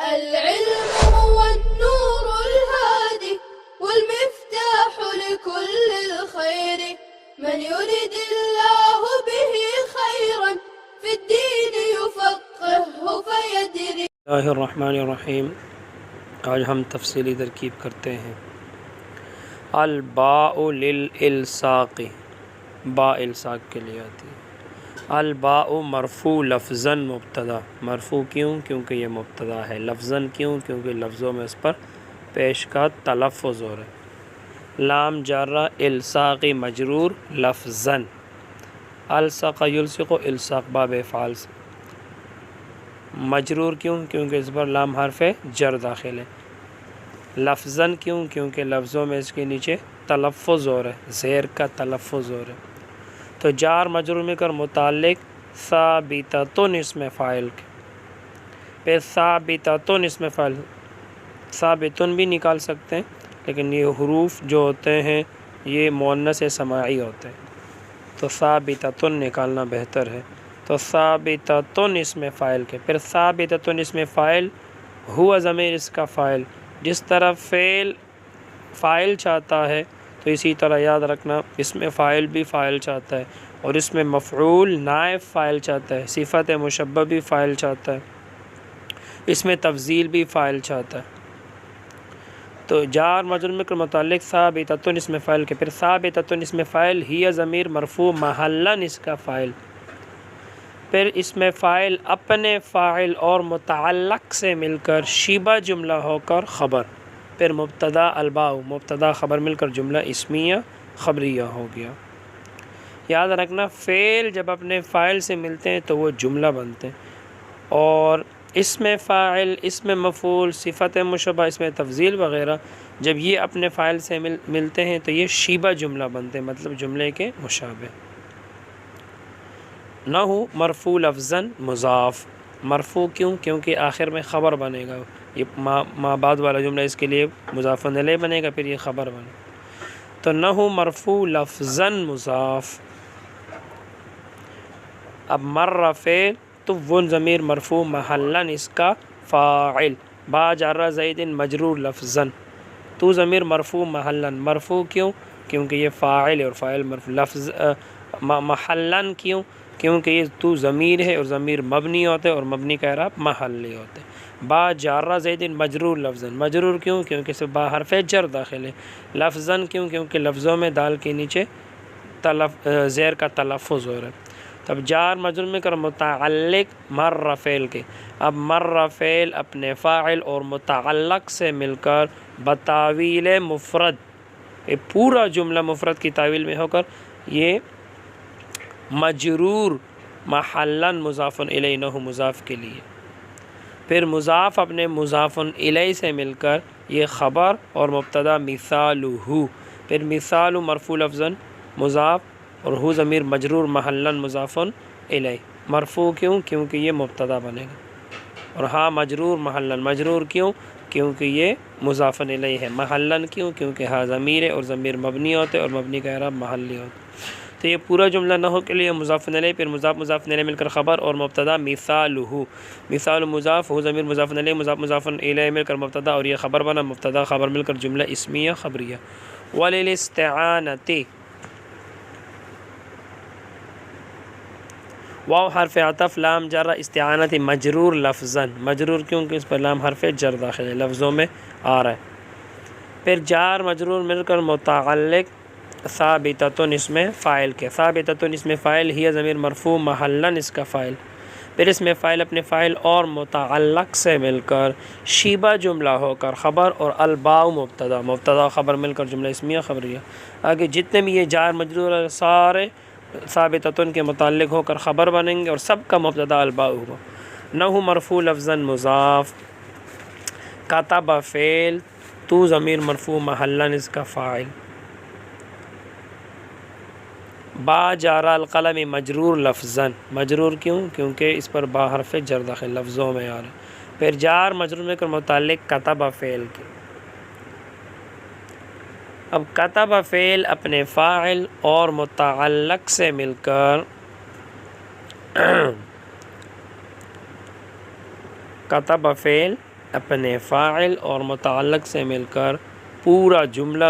العلم هو النور الهادي والمفتاح لكل الخير، من يرد الله به خيرا في الدين يفقهه فيدري۔ بسم اللہ الرحمن الرحیم۔ آج ہم تفصیلی ترکیب کرتے ہیں۔ الباء للالصاق، با الصاق کے لیے آتی ہے۔ الباء مرفوع لفظاً مبتدا، مرفوع کیوں؟ کیونکہ یہ مبتدا ہے۔ لفظاً کیوں؟ کیونکہ لفظوں میں اس پر پیش کا تلفظ ہو رہا ہے۔ لام جارہ الصاقی مجرور لفظاً، الصق یلصق الصاق باب افعال سے مجرور کیوں؟ کیونکہ اس پر لام حرف جر داخل ہے۔ لفظاً کیوں؟ کیونکہ لفظوں میں اس کے نیچے تلفظ ہو رہا ہے، زیر کا تلفظ ہو رہا ہے۔ تو جار مجرور میں کر متعلق ثابتۃن اسم فاعل کے، پھر ثابتۃن اسم فاعل، ثابتن بھی نکال سکتے ہیں لیکن یہ حروف جو ہوتے ہیں یہ مؤنث سماعی ہوتے ہیں، تو ثابتۃن نکالنا بہتر ہے۔ تو ثابتۃن اسم فاعل کے، پھر ثابتۃن اسم فاعل ہوا ضمیر اس کا فاعل، جس طرح فعل فاعل چاہتا ہے تو اسی طرح یاد رکھنا اس میں فاعل بھی فاعل چاہتا ہے، اور اس میں مفعول نائب فاعل چاہتا ہے، صفت مشبہ بھی فاعل چاہتا ہے، اس میں تفضیل بھی فاعل چاہتا ہے۔ تو جار مجرور کے متعلق ثابتۃن اسم فاعل کے، پھر ثابتۃن اسم فاعل ہی ضمیر مرفوع محلاً اس کا فاعل، پھر اس میں فاعل اپنے فاعل اور متعلق سے مل کر شبہ جملہ ہو کر خبر، پھر مبتدا الباء، مبتدا خبر مل کر جملہ اسمیہ خبریہ ہو گیا۔ یاد رکھنا فعل جب اپنے فاعل سے ملتے ہیں تو وہ جملہ بنتے ہیں، اور اس میں فاعل، اس میں مفعول، صفت مشبہ، اس میں تفضیل وغیرہ جب یہ اپنے فاعل سے ملتے ہیں تو یہ شبہ جملہ بنتے ہیں، مطلب جملے کے مشابہ۔ نہ ہو مرفوع لفظاً مضاف، مرفوع کیوں؟ کیونکہ آخر میں خبر بنے گا، یہ ما بعد والا جملہ اس کے لیے مضاف الیہ بنے گا، پھر یہ خبر بنے گا۔ تو نہ ہو مرفوع لفظاً مضاف۔ اب مر فعل تو وہ ضمیر مرفوع محلاً اس کا فاعل، با جارہ زید مجرور لفظاً، تو ضمیر مرفوع محلاً، مرفوع کیوں؟ کیونکہ یہ فاعل ہے اور فاعل مرفوع، لفظ محلاً کیوں؟ کیونکہ یہ تو ضمیر ہے اور ضمیر مبنی ہوتے اور مبنی کا اعراب محلی ہوتے۔ با جارہ زید مجرور لفظاً، مجرور کیوں؟ کیونکہ اس با حرف جر داخل ہے۔ لفظاً کیوں؟ کیونکہ لفظوں میں دال کے نیچے زیر کا تلفظ ہو رہا ہے۔ تب جار مجرور میں کر متعلق مر فعل کے، اب مر فعل اپنے فاعل اور متعلق سے مل کر بتاویل مفرد، یہ پورا جملہ مفرد کی تعویل میں ہو کر یہ مجرور محلاً مضاف الیہ نہ ہو مضاف کے لیے، پھر مضاف اپنے مضاف الیہ سے مل کر یہ خبر اور مبتدا مثالہ، پھر مثال مرفوع لفظاً مضاف اور ہو ضمیر مجرور محلاً مضاف الیہ، مرفوع کیوں؟ کیونکہ یہ مبتدا بنے گا، اور ہاں مجرور محلاً، مجرور کیوں؟ کیونکہ یہ مضاف الیہ ہے، محلاً کیوں؟ کیونکہ ہاں ضمیر ہے اور ضمیر مبنی ہوتے اور مبنی کا اعراب محلی ہوتا۔ تو یہ پورا جملہ نہ ہو کے لیے مضاف الیہ، پھر مضاف مضاف الیہ مل کر خبر اور مبتدا مثالہ، مثال مضاف ہو ضمیر مضاف الیہ مضاف مضاف الیہ مل کر مبتدا اور یہ خبر بنا، مبتدا خبر مل کر جملہ اسمیہ خبریہ۔ وللاستعانۃ، واو حرف عطف لام جارہ استعانت مجرور لفظاً، مجرور کیوں؟ کہ اس پر لام حرف جر داخل ہے، لفظوں میں آ رہا ہے۔ پھر جار مجرور مل کر متعلق ثابتۃن اسم فاعل کے، ثابتۃن اسم فاعل ہی ضمیر مرفوع محلاً اس کا فاعل، پھر اس میں فاعل اپنے فاعل اور متعلق سے مل کر شیبہ جملہ ہو کر خبر، اور الباء مبتدا، مبتدا خبر مل کر جملہ اسمیہ خبریہ۔ آگے جتنے بھی یہ جار مجرور ہیں سارے ثابتۃن کے متعلق ہو کر خبر بنیں گے اور سب کا مبتدا الباء ہوگا۔ نہ ہو مرفوع لفظاً مضاف، کتب فعل تو ضمیر مرفوع محلاً اس کا فاعل، با جارہ القلم مجرور لفظاً، مجرور کیوں؟ کیونکہ اس پر با حرف جر داخل لفظوں میں آ رہا ہے۔ پھر جار مجرور میں کر متعلق کتب فعل کے، اب کتب فعل اپنے فاعل اور متعلق سے مل کر کتب فعل اپنے فاعل اور متعلق سے مل کر پورا جملہ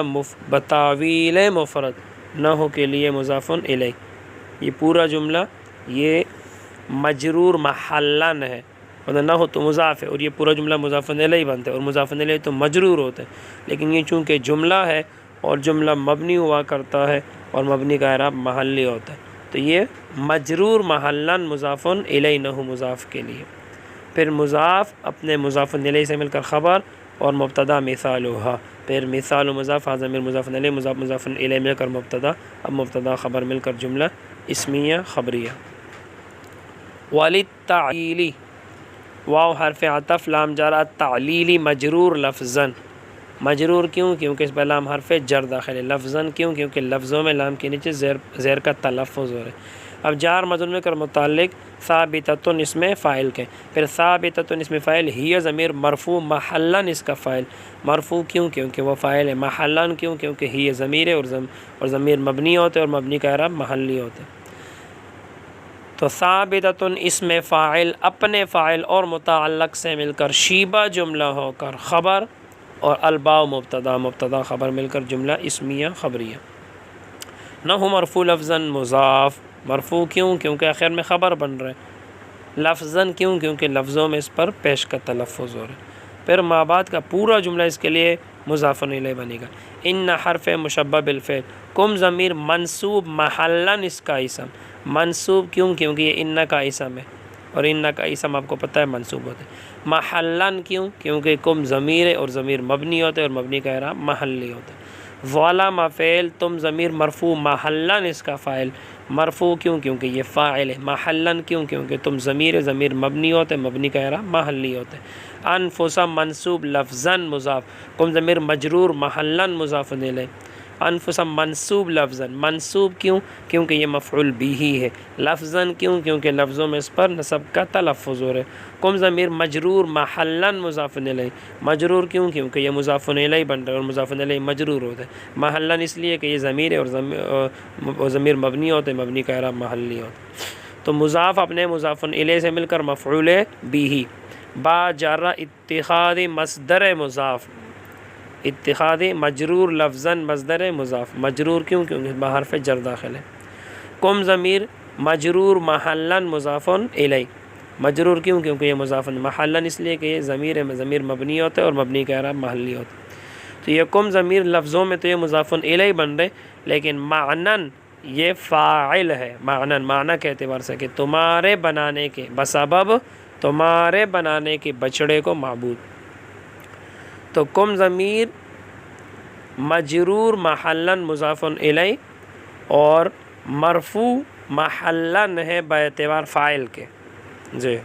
بتاویل مفرد نحو کے لیے مضاف الیہ، یہ پورا جملہ یہ مجرور محلن ہے، مطلب نحو تو مضاف ہے اور یہ پورا جملہ مضاف الیہ بنتا ہے، اور مضاف الیہ تو مجرور ہوتا ہے، لیکن یہ چونکہ جملہ ہے اور جملہ مبنی ہوا کرتا ہے اور مبنی کا اعراب محلی ہوتا ہے، تو یہ مجرور محلن مضاف الیہ نحو مضاف کے لیے۔ پھر مضاف اپنے مضاف الیہ سے مل کر خبر اور مبتدا مثالھا، پھر مثال و مضاف ضمیر مضاف الیہ مضاف مضاف الیہ مل کر مبتدا، اب مبتدا خبر مل کر جملہ اسمیہ خبریہ۔ وللتعلیلی، واو حرف عطف لام جار التعلیلی مجرور لفظاً، مجرور کیوں؟ کیونکہ اس پہ لام حرف جر داخل ہے، لفظاً کیوں؟ کیونکہ لفظوں میں لام کے نیچے زیر کا تلفظ ہو رہا ہے۔ اب جار مجرور میں کر متعلق ثابتۃ اسم فاعل کے، پھر ثابتۃ اسم فاعل ہی ضمیر مرفوع محلاً اس کا فاعل، مرفوع کیوں؟ کیونکہ وہ فاعل ہے، محلاً کیوں؟ کیونکہ ہی ضمیر ہے اور ضمیر مبنی ہوتے اور مبنی کا اعراب محلی ہوتے۔ تو ثابتۃ اسم فاعل اپنے فاعل اور متعلق سے مل کر شیبہ جملہ ہو کر خبر، اور الباء مبتدا، مبتدا خبر مل کر جملہ اسمیہ خبریہ۔ نحو مرفوع لفظاً مضاف، مرفوع کیوں؟ کیونکہ آخر میں خبر بن رہا ہے، لفظاً کیوں؟ کیونکہ لفظوں میں اس پر پیش کا تلفظ ہو رہا ہے۔ پھر ما بعد کا پورا جملہ اس کے لیے مضاف الیہ بنے گا۔ ان حرف مشبہ بالفعل، کم ضمیر منصوب محلاً اس کا اسم، منصوب کیوں؟ کیونکہ یہ ان کا اسم ہے اور ان کا اسم آپ کو پتہ ہے منصوب ہوتا ہے۔ محلاً کیوں؟ کیونکہ کم ضمیر ہے اور ضمیر مبنی ہوتا ہے اور مبنی کا اعراب محلی ہوتا ہے۔ ظلم فعل، تم ضمیر مرفوع محلاً اس کا فاعل، مرفوع کیوں؟ کیونکہ یہ فاعل ہے، محلاً کیوں؟ کیونکہ تم ضمیر ہے، ضمیر مبنی ہوتے ہیں، مبنی کا اعراب محلی ہوتا ہے۔ انفسا منصوب لفظاً مضاف، کم ضمیر مجرور محلاً مضاف الیہ، انفسا منصوب لفظاً، منصوب کیوں؟ کیونکہ یہ مفعول بھی ہے، لفظاً کیوں؟ کیونکہ لفظوں میں اس پر نصب کا تلفظ ہو رہا ہے۔ کم ضمیر مجرور محلاً مضاف الیہ، مجرور کیوں؟ کیونکہ یہ مضاف الیہ بن رہا ہے اور مضاف الیہ مجرور ہوتا ہے، محلاً اس لیے کہ یہ ضمیر ہے اور ضمیر مبنی ہوتے ہیں، مبنی کا اعراب محلی ہوتا ہے۔ تو مضاف اپنے مضاف الیہ سے مل کر مفعول بھی، با جارہ اتخاذ مصدر مضاف، اتخاذ مجرور لفظاً مصدر مضاف، مجرور کیوں؟ کیونکہ بحرف جر داخل ہے۔ کم ضمیر مجرور محلاً مضاف الیہ، مجرور کیوں؟ کیونکہ یہ مضاف محلاً اس لیے کہ یہ ضمیر ہے، ضمیر مبنی ہوتا ہے اور مبنی کا اعراب محلی ہوتا ہے۔ تو یہ کم ضمیر لفظوں میں تو یہ مضاف الیہ بن رہے، لیکن معنن یہ فاعل ہے، معنن معنی کے اعتبار سے کہ تمہارے بنانے کے، بسبب تمہارے بنانے کے بچڑے کو معبود۔ تو کم ضمیر مجرور محلاً مضاف الیہ اور مرفوع محلاً ہے باعتبار فاعل کے۔ جی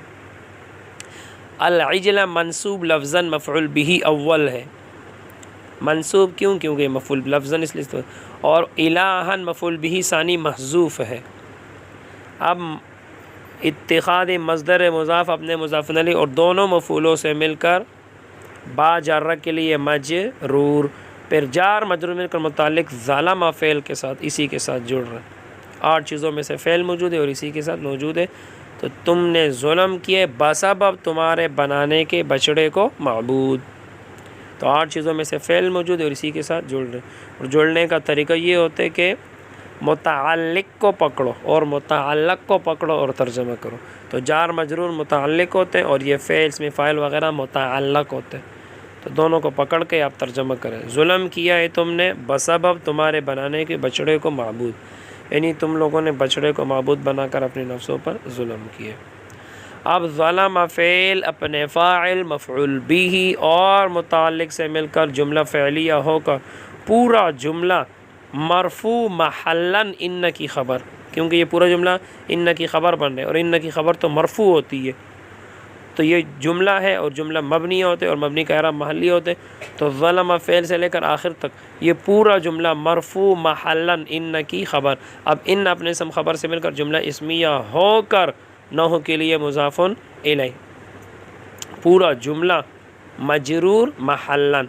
العجل منصوب لفظاً مفعول بھی اول ہے، منصوب کیوں؟ کیونکہ یہ مفعول لفظاً اس لیے، اور الہاً مفعول بھی ثانی محذوف ہے۔ اب اتخاذ مصدر مضاف اپنے مضاف الیہ اور دونوں مفعولوں سے مل کر با جارہ کے لیے مجرور، پھر جار مجرور مل کر متعلق ظلم فعل کے ساتھ، اسی کے ساتھ جڑ رہا ہے۔ 8 چیزوں میں سے فعل موجود ہے اور اسی کے ساتھ موجود ہے۔ تو تم نے ظلم کیے بسبب تمہارے بنانے کے بچڑے کو معبود، تو 8 چیزوں میں سے فعل موجود ہے اور اسی کے ساتھ جڑ رہے، اور جڑنے کا طریقہ یہ ہوتا ہے کہ متعلق کو پکڑو اور متعلق کو پکڑو اور ترجمہ کرو۔ تو جار مجرور متعلق ہوتے ہیں اور یہ فعل اسم فاعل وغیرہ متعلق ہوتے ہیں، تو دونوں کو پکڑ کے آپ ترجمہ کریں۔ ظلم کیا ہے تم نے بسبب تمہارے بنانے کے بچڑے کو معبود، یعنی تم لوگوں نے بچڑے کو معبود بنا کر اپنے نفسوں پر ظلم کیا۔ اب ظلم فعل اپنے فاعل مفعول بھی اور متعلق سے مل کر جملہ فعلیہ ہو کر پورا جملہ مرفوع محلاً ان کی خبر، کیونکہ یہ پورا جملہ ان کی خبر بن رہا ہے اور ان کی خبر تو مرفوع ہوتی ہے، تو یہ جملہ ہے اور جملہ مبنی ہوتے اور مبنی کا اعراب محلی ہوتے، تو ظلم فعل سے لے کر آخر تک یہ پورا جملہ مرفوع محلاً ان کی خبر۔ اب ان اپنے اسم خبر سے مل کر جملہ اسمیہ ہو کر نحو کے لیے مضاف الیہ، پورا جملہ مجرور محلاً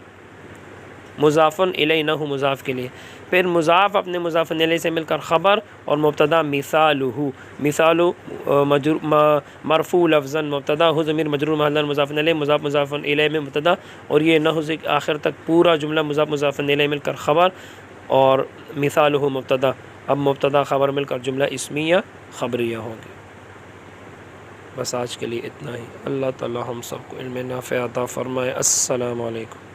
مضاف الیہ نحو مضاف کے لیے، پھر مضاف اپنے مضاف الیہ سے مل کر خبر، اور مبتدا مثالہ، مثال مرفوع لفظاً مبتدا، ہو ضمیر مجرور محلاً مضاف الیہ، مضاف مضاف الیہ میں مبتدا، اور یہ نحو سے آخر تک پورا جملہ مضاف مضاف الیہ مل کر خبر، اور مثالہ مبتدا، اب مبتدا خبر مل کر جملہ اسمیہ خبریہ ہوگی۔ بس آج کے لیے اتنا ہی۔ اللہ تعالی ہم سب کو علم نافع عطا فرمائے۔ السلام علیکم۔